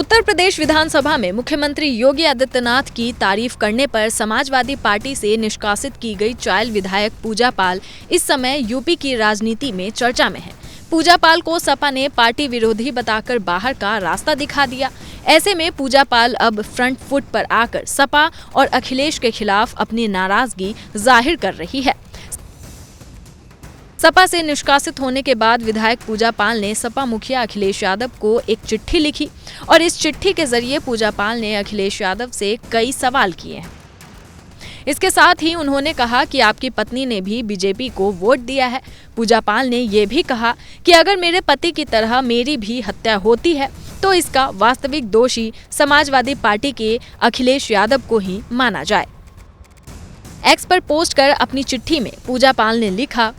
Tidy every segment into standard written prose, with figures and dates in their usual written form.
उत्तर प्रदेश विधानसभा में मुख्यमंत्री योगी आदित्यनाथ की तारीफ करने पर समाजवादी पार्टी से निष्कासित की गई चायल विधायक पूजा पाल इस समय यूपी की राजनीति में चर्चा में है। पूजा पाल को सपा ने पार्टी विरोधी बताकर बाहर का रास्ता दिखा दिया। ऐसे में पूजा पाल अब फ्रंट फुट पर आकर सपा और अखिलेश के खिलाफ अपनी नाराजगी जाहिर कर रही है। सपा से निष्कासित होने के बाद विधायक पूजा पाल ने सपा मुखिया अखिलेश यादव को एक चिट्ठी लिखी और इस चिट्ठी के जरिए पूजा पाल ने अखिलेश यादव से कई सवाल किए हैं। इसके साथ ही उन्होंने कहा कि आपकी पत्नी ने भी बीजेपी को वोट दिया है। पूजा पाल ने ये भी कहा कि अगर मेरे पति की तरह मेरी भी हत्या होती है तो इसका वास्तविक दोषी समाजवादी पार्टी के अखिलेश यादव को ही माना जाए। एक्स पर पोस्ट कर अपनी चिट्ठी में पूजा पाल ने लिखा,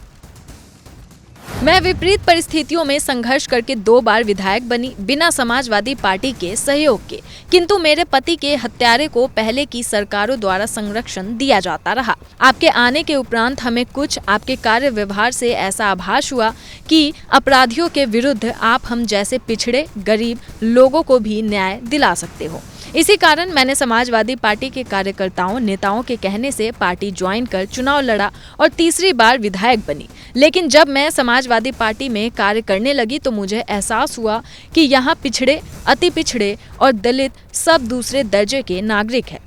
मैं विपरीत परिस्थितियों में संघर्ष करके 2 बार विधायक बनी बिना समाजवादी पार्टी के सहयोग के, किंतु मेरे पति के हत्यारे को पहले की सरकारों द्वारा संरक्षण दिया जाता रहा। आपके आने के उपरांत हमें कुछ आपके कार्य व्यवहार से ऐसा आभास हुआ कि अपराधियों के विरुद्ध आप हम जैसे पिछड़े गरीब लोगों को भी न्याय दिला सकते हो। इसी कारण मैंने समाजवादी पार्टी के कार्यकर्ताओं नेताओं के कहने से पार्टी ज्वाइन कर चुनाव लड़ा और तीसरी बार विधायक बनी। लेकिन जब मैं समाजवादी पार्टी में कार्य करने लगी तो मुझे एहसास हुआ कि यहाँ पिछड़े, अति पिछड़े और दलित सब दूसरे दर्जे के नागरिक हैं।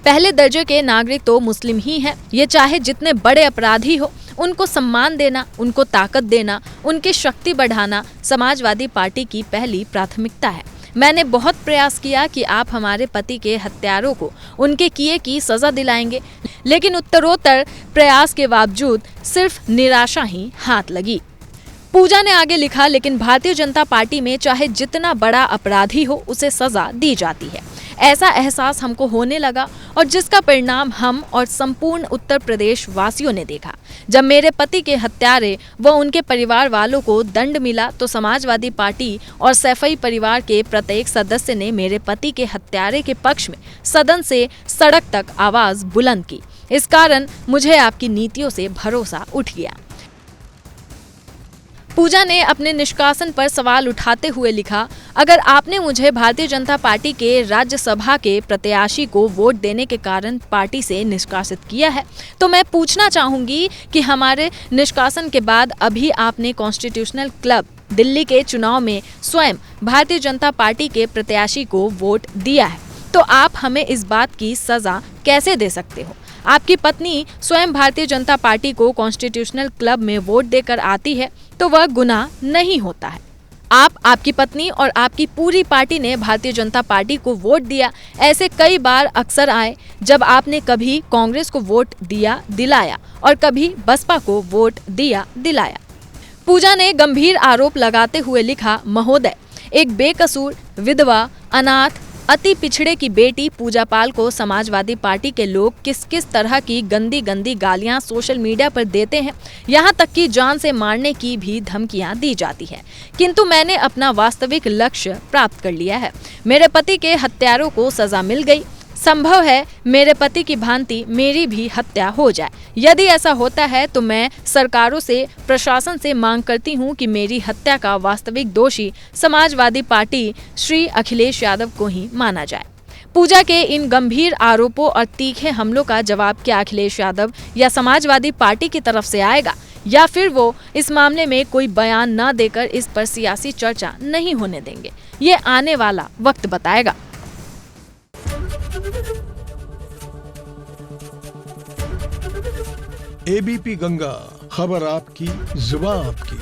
पहले दर्जे के नागरिक तो मुस्लिम ही हैं। ये चाहे जितने बड़े अपराधी हो, उनको सम्मान देना, उनको ताकत देना, उनकी शक्ति बढ़ाना समाजवादी पार्टी की पहली प्राथमिकता है। मैंने बहुत प्रयास किया कि आप हमारे पति के हत्यारों को उनके किए की सजा दिलाएंगे, लेकिन उत्तरोत्तर प्रयास के बावजूद सिर्फ निराशा ही हाथ लगी। पूजा ने आगे लिखा, लेकिन भारतीय जनता पार्टी में चाहे जितना बड़ा अपराधी हो उसे सजा दी जाती है। ऐसा एहसास हमको होने लगा और जिसका परिणाम हम और संपूर्ण उत्तर प्रदेश वासियों ने देखा। जब मेरे पति के हत्यारे व उनके परिवार वालों को दंड मिला तो समाजवादी पार्टी और सैफई परिवार के प्रत्येक सदस्य ने मेरे पति के हत्यारे के पक्ष में सदन से सड़क तक आवाज बुलंद की। इस कारण मुझे आपकी नीतियों से भरोसा उठ गया। पूजा ने अपने निष्कासन पर सवाल उठाते हुए लिखा, अगर आपने मुझे भारतीय जनता पार्टी के राज्यसभा के प्रत्याशी को वोट देने के कारण पार्टी से निष्कासित किया है तो मैं पूछना चाहूंगी कि हमारे निष्कासन के बाद अभी आपने कॉन्स्टिट्यूशनल क्लब दिल्ली के चुनाव में स्वयं भारतीय जनता पार्टी के प्रत्याशी को वोट दिया है, तो आप हमें इस बात की सजा कैसे दे सकते हो? आपकी पत्नी स्वयं भारतीय जनता पार्टी को कॉन्स्टिट्यूशनल क्लब में वोट देकर आती है तो वह गुनाह नहीं होता है। आपकी पत्नी और आपकी पूरी पार्टी ने भारतीय जनता पार्टी को वोट दिया। ऐसे कई बार अक्सर आए जब आपने कभी कांग्रेस को वोट दिया दिलाया और कभी बसपा को वोट दिया दिलाया। पूजा ने गंभीर आरोप लगाते हुए लिखा, महोदय, एक बेकसूर विधवा अनाथ अति पिछड़े की बेटी पूजा पाल को समाजवादी पार्टी के लोग किस किस तरह की गंदी गंदी गालियां सोशल मीडिया पर देते हैं, यहाँ तक कि जान से मारने की भी धमकियां दी जाती है। किंतु मैंने अपना वास्तविक लक्ष्य प्राप्त कर लिया है। मेरे पति के हत्यारों को सजा मिल गई। संभव है मेरे पति की भांति मेरी भी हत्या हो जाए। यदि ऐसा होता है तो मैं सरकारों से, प्रशासन से मांग करती हूं कि मेरी हत्या का वास्तविक दोषी समाजवादी पार्टी श्री अखिलेश यादव को ही माना जाए। पूजा के इन गंभीर आरोपों और तीखे हमलों का जवाब क्या अखिलेश यादव या समाजवादी पार्टी की तरफ से आएगा, या फिर वो इस मामले में कोई बयान न देकर इस पर सियासी चर्चा नहीं होने देंगे, ये आने वाला वक्त बताएगा। एबीपी गंगा, खबर आपकी, जुबान आपकी।